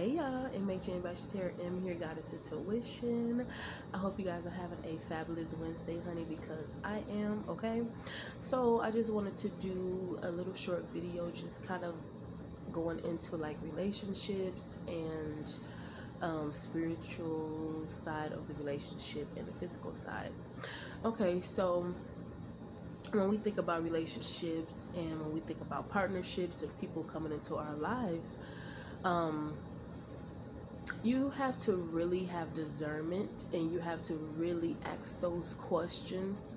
Hey y'all, MHN by Terra M here, Goddess Intuition. I hope you guys are having a fabulous Wednesday, honey, because I am, okay? So I just wanted to do a little short video, just kind of going into like relationships and spiritual side of the relationship and the physical side. Okay, so when we think about relationships and when we think about partnerships and people coming into our lives, you have to really have discernment and you have to really ask those questions.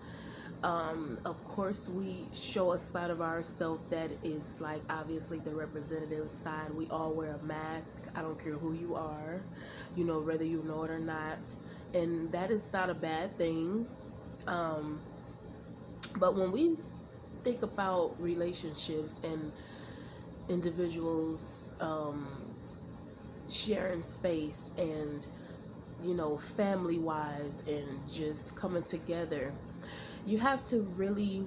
Of course, we show a side of ourselves that is like obviously the representative side. We all wear a mask. I don't care who you are, whether you know it or not. And that is not a bad thing. But when we think about relationships and individuals, sharing space and family wise and just coming together, you have to really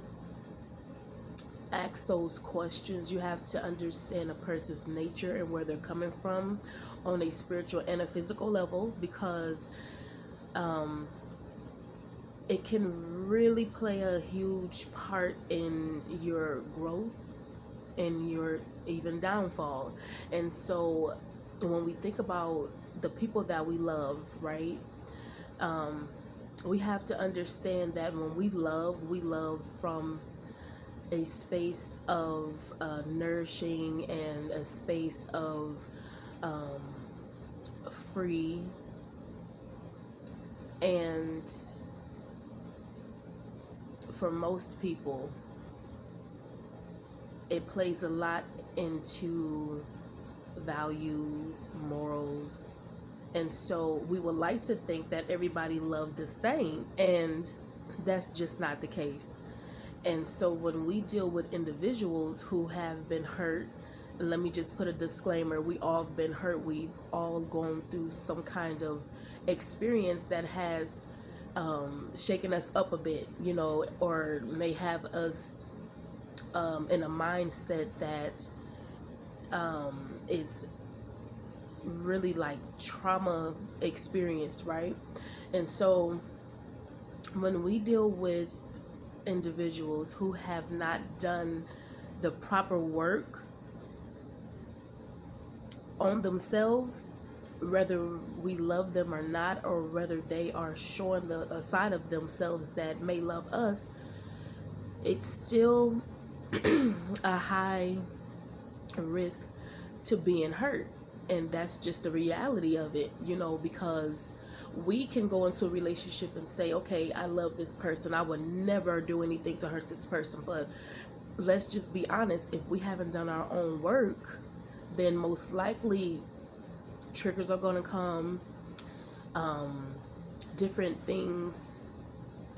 ask those questions. You have to understand a person's nature and where they're coming from on a spiritual and a physical level, because it can really play a huge part in your growth and your even downfall. And so when we think about the people that we love, right, we have to understand that when we love from a space of nourishing and a space of free. And for most people, it plays a lot into values, morals, and so we would like to think that everybody loved the same, and that's just not the case. And so when we deal with individuals who have been hurt, and let me just put a disclaimer, we all have been hurt. We've all gone through some kind of experience that has shaken us up a bit, or may have us in a mindset that is really like trauma experience, right? And so when we deal with individuals who have not done the proper work on themselves, whether we love them or not, or whether they are showing a side of themselves that may love us, it's still a high risk to being hurt. And that's just the reality of it, because we can go into a relationship and say, okay, I love this person, I would never do anything to hurt this person. But let's just be honest, if we haven't done our own work, then most likely triggers are going to come, different things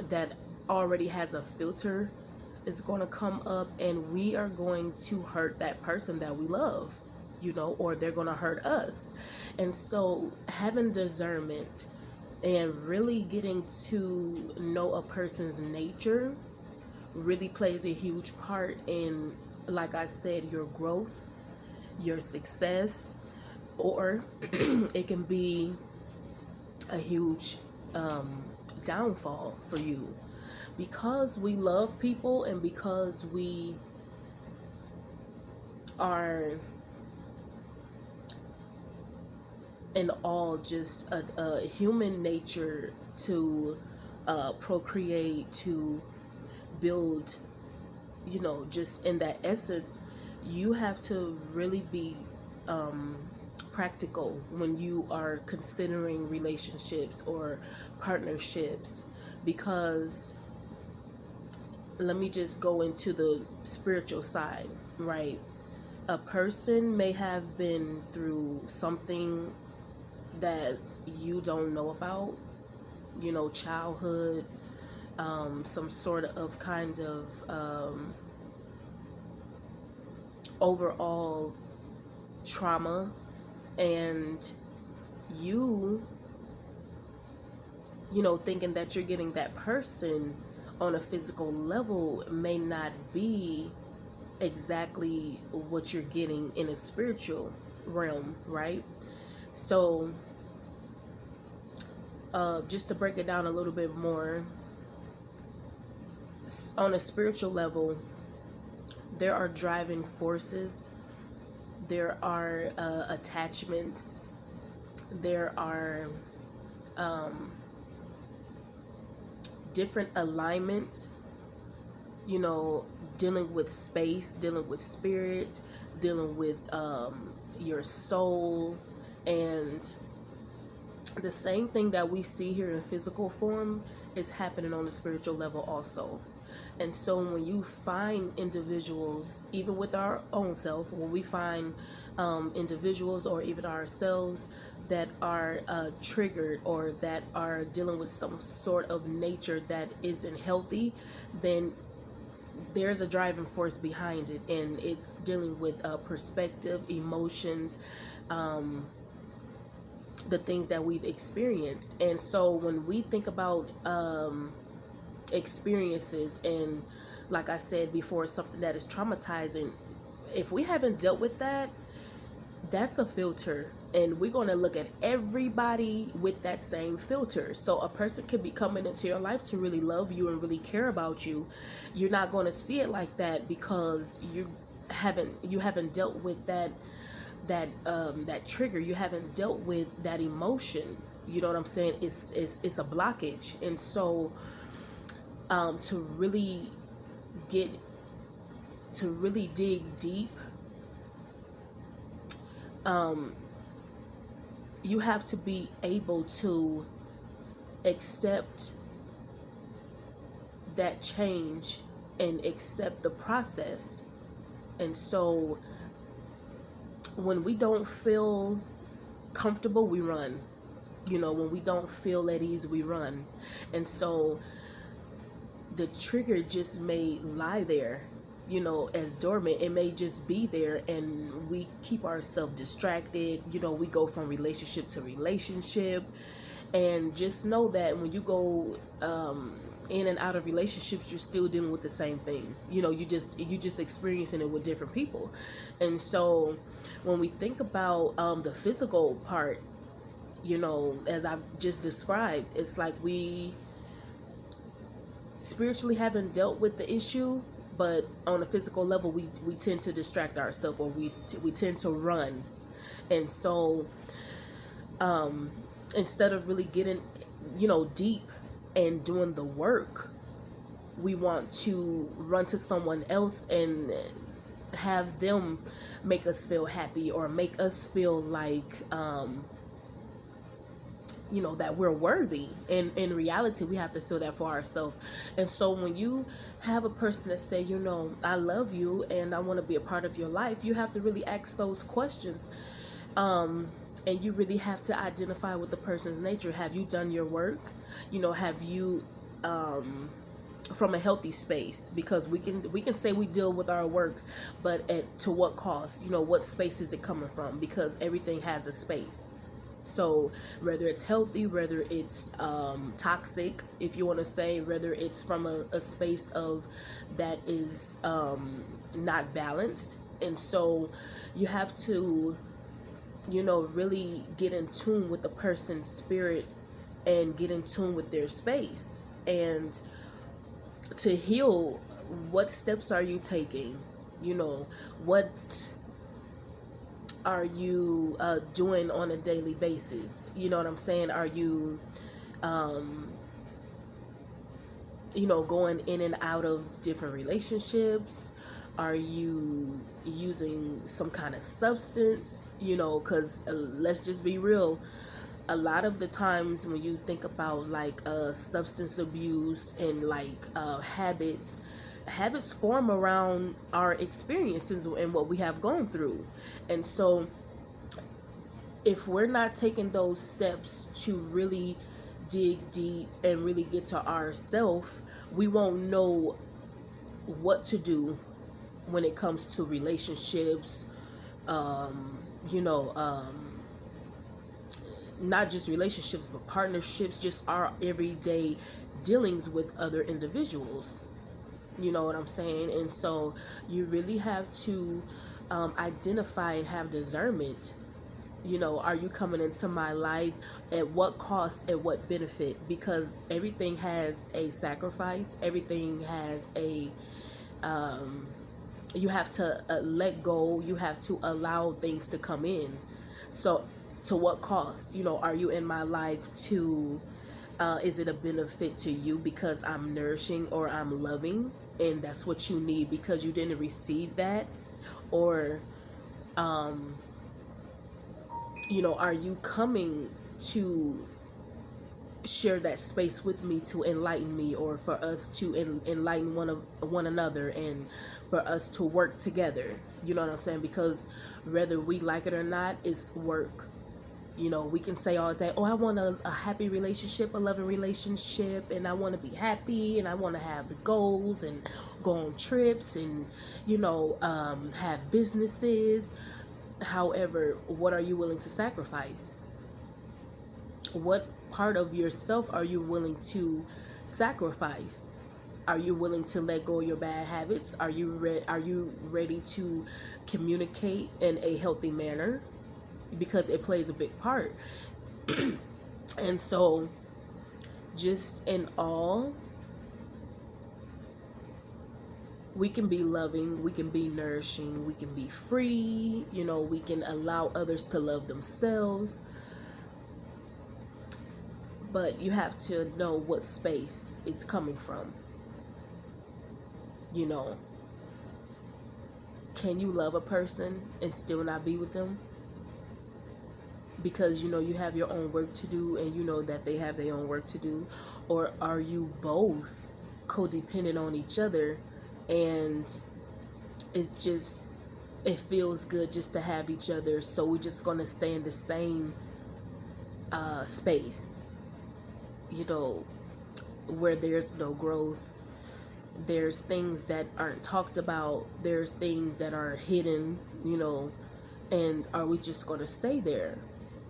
that already has a filter is going to come up, and we are going to hurt that person that we love, or they're going to hurt us. And so having discernment and really getting to know a person's nature really plays a huge part in, like I said, your growth, your success, or it can be a huge downfall for you. Because we love people and because we are in all just a human nature to procreate, to build, just in that essence, you have to really be practical when you are considering relationships or partnerships. Because let me just go into the spiritual side, right? A person may have been through something that you don't know about, childhood, some sort of kind of overall trauma, and you thinking that you're getting that person on a physical level may not be exactly what you're getting in a spiritual realm, right? So just to break it down a little bit more, on a spiritual level, there are driving forces, there are attachments, there are different alignments, you know, dealing with space, dealing with spirit, dealing with your soul. And the same thing that we see here in physical form is happening on the spiritual level also. And so when you find individuals, even with our own self, when we find individuals or even ourselves that are triggered or that are dealing with some sort of nature that isn't healthy, then there's a driving force behind it, and it's dealing with perspective, emotions, the things that we've experienced. And so when we think about experiences, and like I said before, something that is traumatizing, if we haven't dealt with that, that's a filter, and we're going to look at everybody with that same filter. So a person could be coming into your life to really love you and really care about you. You're not going to see it like that because you haven't dealt with that trigger. You haven't dealt with that emotion. You know what I'm saying? It's a blockage. And so to really dig deep, you have to be able to accept that change and accept the process. And so when we don't feel comfortable, we run. You know, when we don't feel at ease, we run. And so the trigger just may lie there, you know, as dormant. It may just be there, and we keep ourselves distracted. You know, we go from relationship to relationship. And just know that when you go in and out of relationships, you're still dealing with the same thing. You know, you just experiencing it with different people. And so when we think about the physical part, you know, as I've just described, it's like we spiritually haven't dealt with the issue, but on a physical level, we tend to distract ourselves, or we tend to run. And so instead of really getting, you know, deep and doing the work, we want to run to someone else and have them make us feel happy, or make us feel like you know, that we're worthy. And in reality, we have to feel that for ourselves. And so when you have a person that say, you know, I love you and I want to be a part of your life, you have to really ask those questions. And you really have to identify with the person's nature. Have you done your work? You know, have you from a healthy space? Because we can say we deal with our work, but to what cost? You know, what space is it coming from? Because everything has a space. So whether it's healthy, whether it's toxic, if you want to say, whether it's from a space of that is not balanced. And so you have to, you know, really get in tune with the person's spirit and get in tune with their space. And to heal, what steps are you taking? You know, what are you doing on a daily basis? You know what I'm saying? Are you you know, going in and out of different relationships? Are you using some kind of substance? You know, because let's just be real, a lot of the times when you think about like substance abuse and like habits form around our experiences and what we have gone through. And so if we're not taking those steps to really dig deep and really get to ourselves, we won't know what to do when it comes to relationships, you know, not just relationships, but partnerships, just our everyday dealings with other individuals. You know what I'm saying? And so you really have to identify and have discernment You know, are you coming into my life? At what cost? At what benefit? Because everything has a sacrifice. Everything has a you have to let go. You have to allow things to come in. So to what cost? You know, are you in my life to is it a benefit to you because I'm nourishing or I'm loving, and that's what you need because you didn't receive that? Or you know, are you coming to share that space with me to enlighten me, or for us to enlighten one another, and for us to work together? You know what I'm saying? Because whether we like it or not, it's work. You know, we can say all day, oh, I want a happy relationship, a loving relationship, and I want to be happy, and I want to have the goals and go on trips, and, you know, have businesses. However, what are you willing to sacrifice? What part of yourself are you willing to sacrifice? Are you willing to let go of your bad habits? Are you ready to communicate in a healthy manner? Because it plays a big part. And so, just in all, we can be loving, we can be nourishing, we can be free, you know, we can allow others to love themselves. But you have to know what space it's coming from. You know, can you love a person and still not be with them? Because, you know, you have your own work to do, and you know that they have their own work to do? Or are you both codependent on each other, and it's just, it feels good just to have each other, so we're just gonna stay in the same space, you know, where there's no growth, there's things that aren't talked about, there's things that are hidden, you know, and are we just gonna stay there?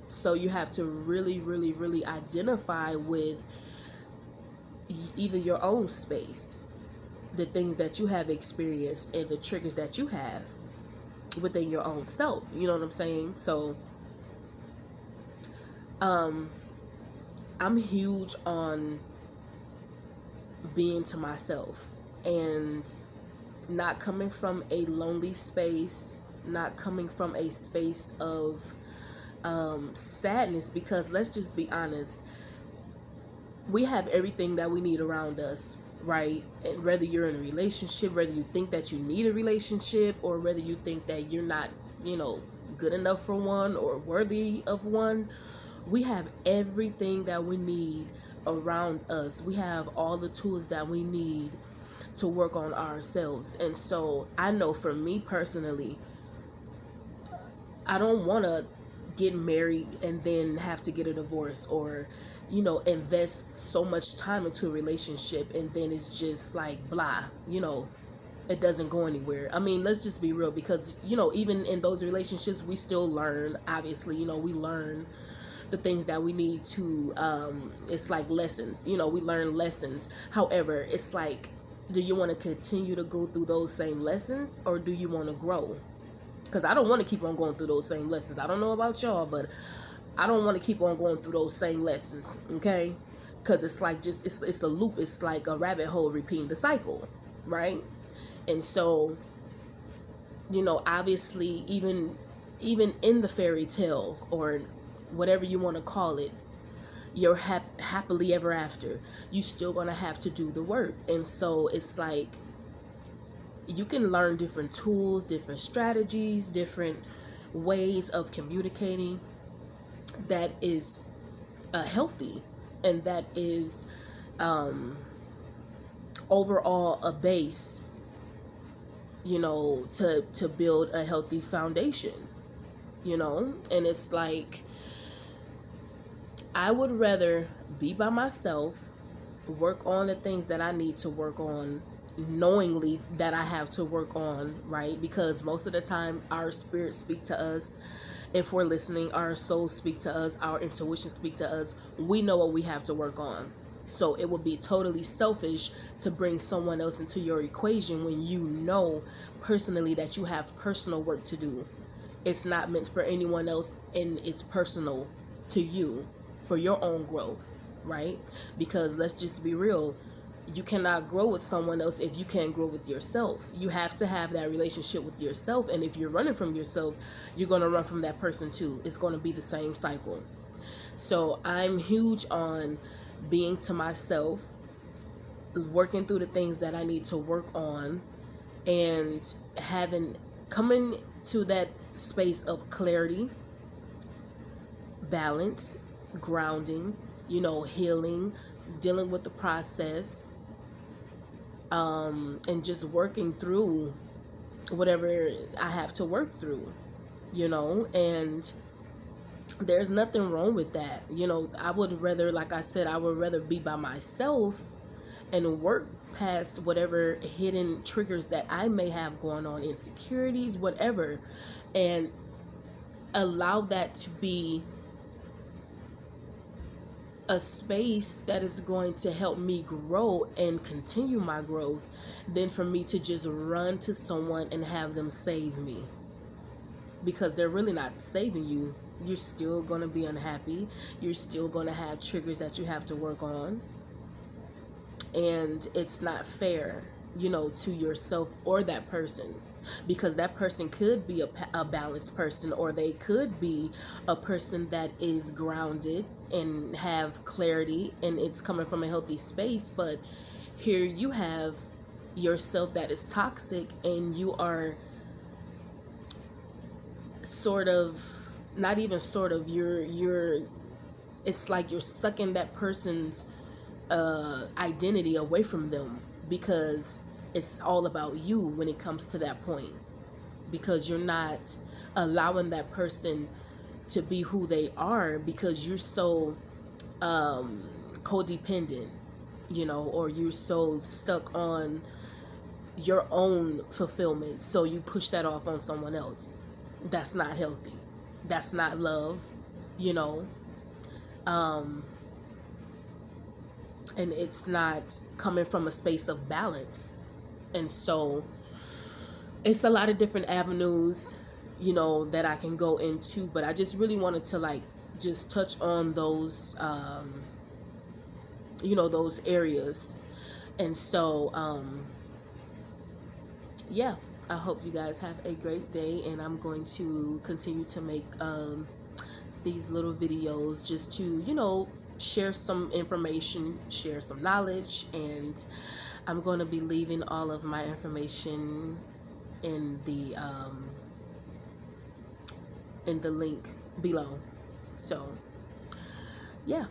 So you have to really, really, really identify with even your own space, the things that you have experienced, and the triggers that you have within your own self. You know what I'm saying? So, I'm huge on being to myself and not coming from a lonely space, not coming from a space of sadness, because let's just be honest, we have everything that we need around us, right? And whether you're in a relationship, whether you think that you need a relationship, or whether you think that you're not, you know, good enough for one or worthy of one, we have everything that we need around us. We have all the tools that we need to work on ourselves. And so I know for me personally, I don't want to get married and then have to get a divorce, or, you know, invest so much time into a relationship and then it's just like blah, you know, it doesn't go anywhere. I mean, let's just be real, because, you know, even in those relationships, we still learn, obviously, you know, we learn the things that we need to, it's like lessons, you know, we learn lessons. However, it's like, do you want to continue to go through those same lessons, or do you want to grow? Because I don't want to keep on going through those same lessons. I don't know about y'all, but I don't want to keep on going through those same lessons, okay? Because it's like just, it's a loop. It's like a rabbit hole repeating the cycle, right? And so, you know, obviously, even in the fairy tale, or whatever you want to call it, you're happily ever after, you still gonna have to do the work. And so it's like, you can learn different tools, different strategies, different ways of communicating that is healthy, and that is overall a base, you know, to build a healthy foundation, you know. And it's like, I would rather be by myself, work on the things that I need to work on, knowingly that I have to work on, right? Because most of the time our spirits speak to us. If we're listening, our souls speak to us, our intuition speak to us. We know what we have to work on. So it would be totally selfish to bring someone else into your equation when you know personally that you have personal work to do. It's not meant for anyone else, and it's personal to you for your own growth, right? Because let's just be real, you cannot grow with someone else if you can't grow with yourself. You have to have that relationship with yourself, and if you're running from yourself, you're going to run from that person too. It's going to be the same cycle. So I'm huge on being to myself, working through the things that I need to work on, and coming to that space of clarity, balance, grounding, healing, dealing with the process, and just working through whatever I have to work through, and there's nothing wrong with that. I would rather, like I said, I would rather be by myself and work past whatever hidden triggers that I may have going on, insecurities, whatever, and allow that to be a space that is going to help me grow and continue my growth, than for me to just run to someone and have them save me, because they're really not saving you. You're still going to be unhappy. You're still going to have triggers that you have to work on, and it's not fair, to yourself or that person, because that person could be a balanced person, or they could be a person that is grounded and have clarity, and it's coming from a healthy space. But here you have yourself that is toxic, and you are sort of, not even sort of, you're it's like you're sucking that person's identity away from them, because it's all about you when it comes to that point, because you're not allowing that person to be who they are, because you're so codependent, or you're so stuck on your own fulfillment, so you push that off on someone else. That's not healthy. That's not love, and it's not coming from a space of balance. And so it's a lot of different avenues, that I can go into, but I just really wanted to just touch on those, those areas. And so, yeah, I hope you guys have a great day, and I'm going to continue to make, these little videos just to, share some information, share some knowledge, and I'm going to be leaving all of my information in the link below. So yeah.